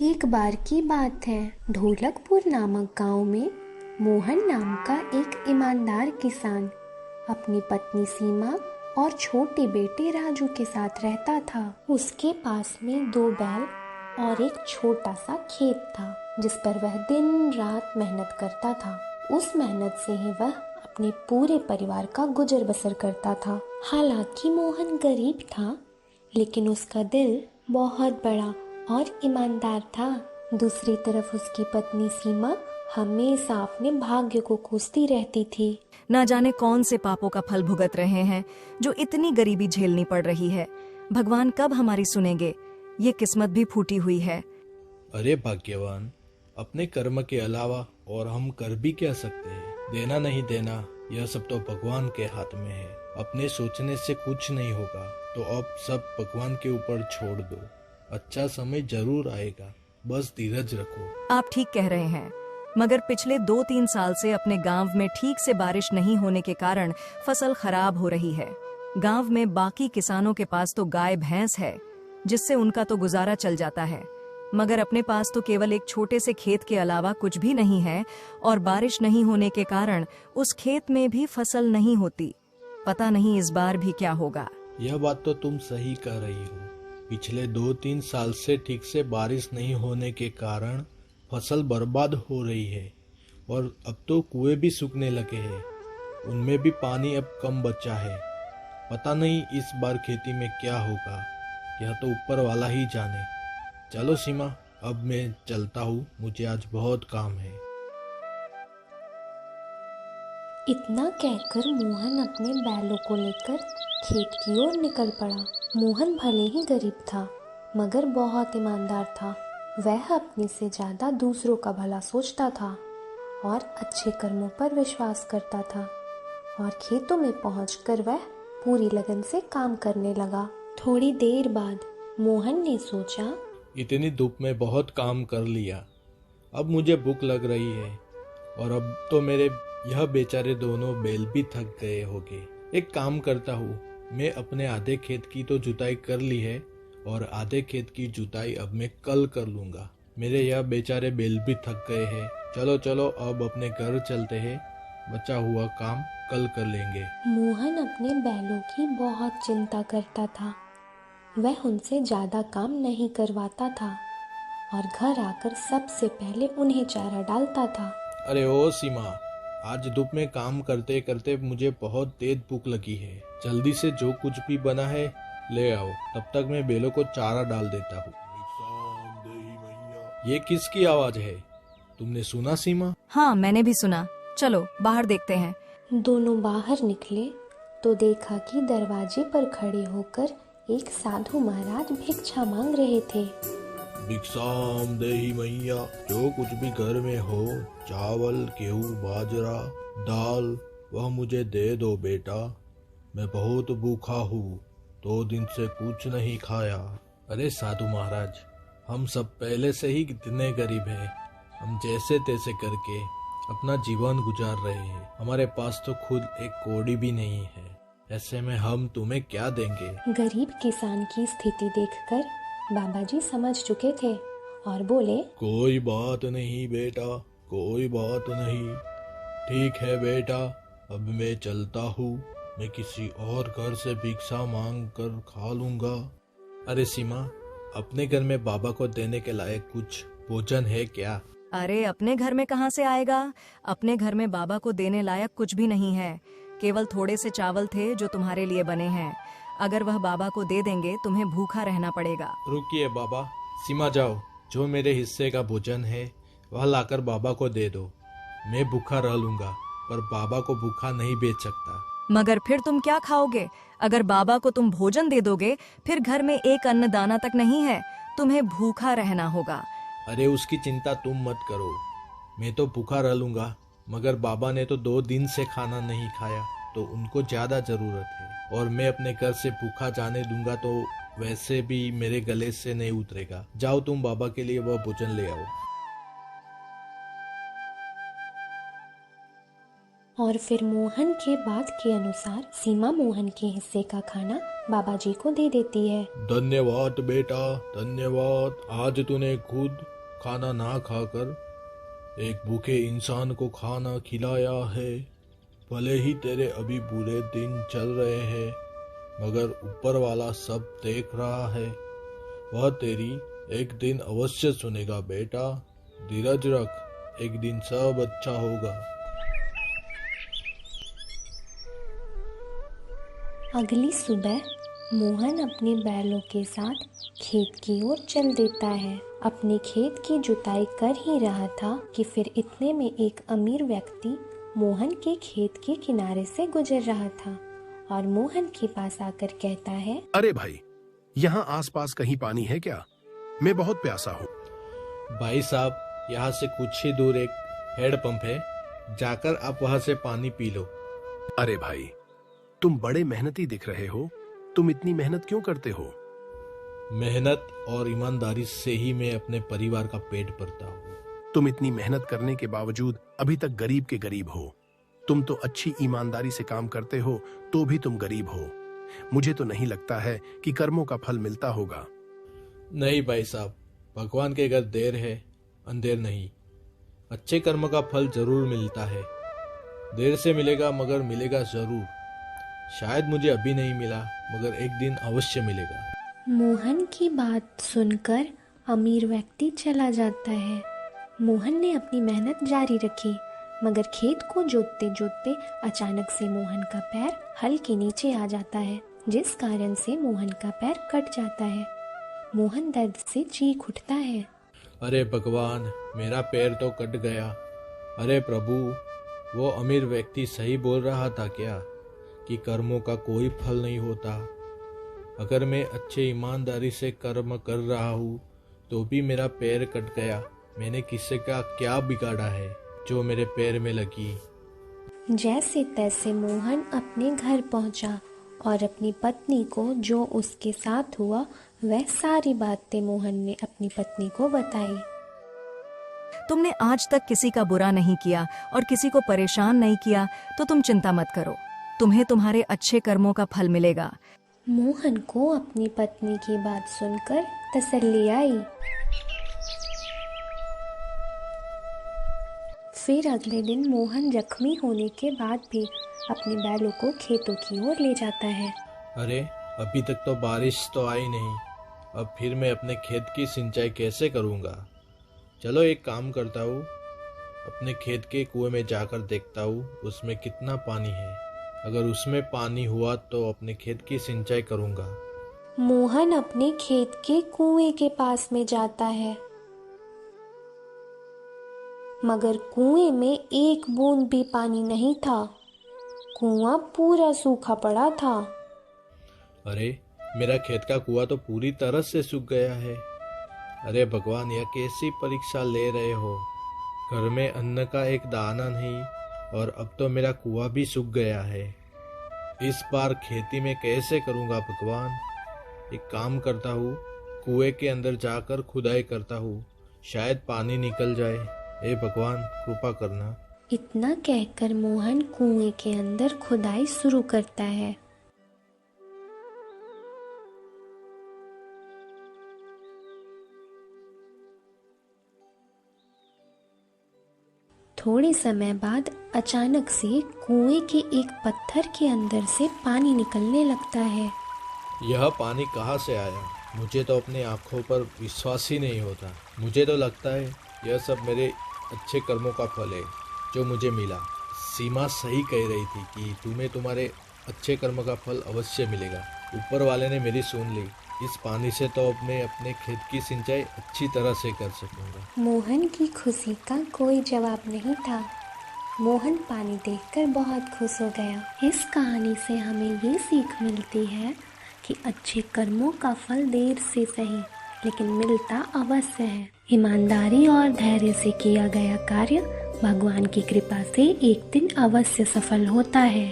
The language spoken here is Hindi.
एक बार की बात है, ढोलकपुर नामक गांव में मोहन नाम का एक ईमानदार किसान अपनी पत्नी सीमा और छोटे बेटे राजू के साथ रहता था। उसके पास में 2 बैल और एक छोटा सा खेत था जिस पर वह दिन रात मेहनत करता था। उस मेहनत से ही वह अपने पूरे परिवार का गुजर बसर करता था। हालांकि मोहन गरीब था, लेकिन उसका दिल बहुत बड़ा और ईमानदार था। दूसरी तरफ उसकी पत्नी सीमा हमेशा अपने भाग्य को कोसती रहती थी। ना जाने कौन से पापों का फल भुगत रहे हैं जो इतनी गरीबी झेलनी पड़ रही है। भगवान कब हमारी सुनेंगे? ये किस्मत भी फूटी हुई है। अरे भाग्यवान, अपने कर्म के अलावा और हम कर भी क्या सकते हैं? देना नहीं देना यह सब तो भगवान के हाथ में है। अपने सोचने से कुछ नहीं होगा, तो अब सब भगवान के ऊपर छोड़ दो। अच्छा समय जरूर आएगा, बस धीरज रखो। आप ठीक कह रहे हैं, मगर पिछले 2-3 साल से अपने गांव में ठीक से बारिश नहीं होने के कारण फसल खराब हो रही है। गांव में बाकी किसानों के पास तो गाय भैंस है जिससे उनका तो गुजारा चल जाता है, मगर अपने पास तो केवल एक छोटे से खेत के अलावा कुछ भी नहीं है और बारिश नहीं होने के कारण उस खेत में भी फसल नहीं होती। पता नहीं इस बार भी क्या होगा। यह बात तो तुम सही कह रही हो। पिछले 2-3 साल से ठीक से बारिश नहीं होने के कारण फसल बर्बाद हो रही है और अब तो कुएं भी सूखने लगे हैं। उनमें भी पानी अब कम बचा है। पता नहीं इस बार खेती में क्या होगा, यह तो ऊपर वाला ही जाने। चलो सीमा, अब मैं चलता हूँ, मुझे आज बहुत काम है। इतना कहकर मोहन अपने बैलों को लेकर खेत की ओर निकल पड़ा। मोहन भले ही गरीब था, मगर बहुत ईमानदार था। वह अपने से ज्यादा दूसरों का भला सोचता था और अच्छे कर्मों पर विश्वास करता था। और खेतों में पहुंचकर वह पूरी लगन से काम करने लगा। थोड़ी देर बाद मोहन ने सोचा, इतनी धूप में बहुत काम कर लिया, अब मुझे भूख लग रही है और अब तो मेरे यह बेचारे दोनों बैल भी थक गए होंगे। एक काम करता हूँ, मैं अपने आधे खेत की तो जुताई कर ली है और आधे खेत की जुताई अब मैं कल कर लूंगा। मेरे यह बेचारे बैल भी थक गए हैं। चलो चलो, अब अपने घर चलते हैं, बचा हुआ काम कल कर लेंगे। मोहन अपने बैलों की बहुत चिंता करता था। वह उनसे ज्यादा काम नहीं करवाता था और घर आकर सबसे पहले उन्हें चारा डालता था। अरे ओ सीमा, आज धूप में काम करते करते मुझे बहुत तेज भूख लगी है। जल्दी से जो कुछ भी बना है ले आओ, तब तक मैं बैलों को चारा डाल देता हूँ। ये किसकी आवाज है? तुमने सुना सीमा? हाँ, मैंने भी सुना। चलो बाहर देखते हैं। दोनों बाहर निकले तो देखा कि दरवाजे पर खड़े होकर एक साधु महाराज भिक्षा मांग रहे थे। भिक्षाम देहि मैया, जो कुछ भी घर में हो, चावल, गेहूं, बाजरा, दाल, वह मुझे दे दो बेटा। मैं बहुत भूखा हूँ, 2 दिन से कुछ नहीं खाया। अरे साधु महाराज, हम सब पहले से ही कितने गरीब हैं। हम जैसे तैसे करके अपना जीवन गुजार रहे हैं। हमारे पास तो खुद एक कौड़ी भी नहीं है। ऐसे में हम तुम्हें क्या देंगे? गरीब किसान की स्थिति देखकर बाबा जी समझ चुके थे और बोले, कोई बात नहीं बेटा, कोई बात नहीं। ठीक है बेटा, अब मैं चलता हूँ। मैं किसी और घर से भिक्षा मांग कर खा लूंगा। अरे सीमा, अपने घर में बाबा को देने के लायक कुछ भोजन है क्या? अरे अपने घर में कहाँ से आएगा? अपने घर में बाबा को देने लायक कुछ भी नहीं है। केवल थोड़े से चावल थे जो तुम्हारे लिए बने हैं। अगर वह बाबा को दे देंगे तुम्हें भूखा रहना पड़ेगा। रुकिए बाबा, सीमा जाओ, जो मेरे हिस्से का भोजन है वह लाकर बाबा को दे दो। मैं भूखा रह लूंगा, पर बाबा को भूखा नहीं बेच सकता। मगर फिर तुम क्या खाओगे? अगर बाबा को तुम भोजन दे दोगे, फिर घर में एक अन्न दाना तक नहीं है। तुम्हें भूखा रहना होगा। अरे उसकी चिंता तुम मत करो, मैं तो भूखा रह लूंगा। मगर बाबा ने तो 2 दिन से खाना नहीं खाया, तो उनको ज्यादा जरूरत है। और मैं अपने घर से भूखा जाने दूंगा तो वैसे भी मेरे गले से नहीं उतरेगा। जाओ तुम बाबा के लिए वह भोजन ले आओ। और फिर मोहन के बात के अनुसार सीमा मोहन के हिस्से का खाना बाबा जी को दे देती है। धन्यवाद बेटा, धन्यवाद। आज तूने खुद खाना ना खाकर एक भूखे इंसान को खाना खिलाया है। भले ही तेरे अभी बुरे दिन चल रहे हैं, मगर ऊपर वाला सब देख रहा है। वह तेरी एक दिन अवश्य सुनेगा बेटा। धीरज रख, एक दिन सब अच्छा होगा। अगली सुबह मोहन अपने बैलों के साथ खेत की ओर चल देता है। अपने खेत की जुताई कर ही रहा था कि फिर इतने में एक अमीर व्यक्ति मोहन के खेत के किनारे से गुजर रहा था और मोहन के पास आकर कहता है, अरे भाई, यहाँ आसपास कहीं पानी है क्या? मैं बहुत प्यासा हूँ। भाई साहब, यहाँ से कुछ ही दूर एक हैंडपंप है, जाकर आप वहाँ से पानी पी लो। अरे भाई, तुम बड़े मेहनती दिख रहे हो। तुम इतनी मेहनत क्यों करते हो? मेहनत और ईमानदारी से ही मैं अपने परिवार का पेट भरता हूँ। तुम इतनी मेहनत करने के बावजूद अभी तक गरीब के गरीब हो। तुम तो अच्छी ईमानदारी से काम करते हो तो भी तुम गरीब हो। मुझे तो नहीं लगता है कि कर्मों का फल मिलता होगा। नहीं भाई साहब, भगवान के घर देर है अंधेर नहीं। अच्छे कर्म का फल जरूर मिलता है। देर से मिलेगा मगर मिलेगा जरूर। शायद मुझे अभी नहीं मिला, मगर एक दिन अवश्य मिलेगा। मोहन की बात सुनकर अमीर व्यक्ति चला जाता है। मोहन ने अपनी मेहनत जारी रखी, मगर खेत को जोतते जोतते अचानक से मोहन का पैर हल के नीचे आ जाता है, जिस कारण से मोहन का पैर कट जाता है। मोहन दर्द से चीख उठता है, अरे भगवान, मेरा पैर तो कट गया। अरे प्रभु, वो अमीर व्यक्ति सही बोल रहा था क्या कि कर्मों का कोई फल नहीं होता? अगर मैं अच्छे ईमानदारी से कर्म कर रहा हूँ तो भी मेरा पैर कट गया। मैंने किसी का क्या बिगाड़ा है जो मेरे पैर में लगी? जैसे तैसे मोहन अपने घर पहुंचा और अपनी पत्नी को जो उसके साथ हुआ वह सारी बातें मोहन ने अपनी पत्नी को बताई। तुमने आज तक किसी का बुरा नहीं किया और किसी को परेशान नहीं किया, तो तुम चिंता मत करो, तुम्हें तुम्हारे अच्छे कर्मों का फल मिलेगा। मोहन को अपनी पत्नी की बात सुनकर तसल्ली आई। फिर अगले दिन मोहन जख्मी होने के बाद भी अपने बैलों को खेतों की ओर ले जाता है। अरे, अभी तक तो बारिश तो आई नहीं। अब फिर मैं अपने खेत की सिंचाई कैसे करूँगा? चलो एक काम करता हूँ, अपने खेत के कुएं में जाकर देखता हूँ उसमें कितना पानी है। अगर उसमें पानी हुआ तो अपने खेत की सिंचाई करूँगा। मोहन अपने खेत के कुएं के पास में जाता है, मगर कुएं में एक बूंद भी पानी नहीं था। कुआं पूरा सूखा पड़ा था। अरे, मेरा खेत का कुआं तो पूरी तरह से सूख गया है। अरे भगवान, यह कैसी परीक्षा ले रहे हो? घर में अन्न का एक दाना नहीं और अब तो मेरा कुआं भी सूख गया है। इस बार खेती में कैसे करूँगा भगवान? एक काम करता हूँ, कुएं के अंदर जाकर खुदाई करता हूँ, शायद पानी निकल जाए। हे भगवान, कृपा करना। इतना कहकर मोहन कुएं के अंदर खुदाई शुरू करता है। थोड़े समय बाद अचानक से कुएं के एक पत्थर के अंदर से पानी निकलने लगता है। यह पानी कहाँ से आया? मुझे तो अपनी आंखों पर विश्वास ही नहीं होता। मुझे तो लगता है यह सब मेरे अच्छे कर्मों का फल है जो मुझे मिला। सीमा सही कह रही थी कि तुम्हें तुम्हारे अच्छे कर्म का फल अवश्य मिलेगा। ऊपर वाले ने मेरी सुन ली। इस पानी से तो अब मैं अपने खेत की सिंचाई अच्छी तरह से कर सकूंगा। मोहन की खुशी का कोई जवाब नहीं था। मोहन पानी देखकर बहुत खुश हो गया। इस कहानी से हमें ये सीख मिलती है कि अच्छे कर्मों का फल देर से सही लेकिन मिलता अवश्य है। ईमानदारी और धैर्य से किया गया कार्य भगवान की कृपा से एक दिन अवश्य सफल होता है।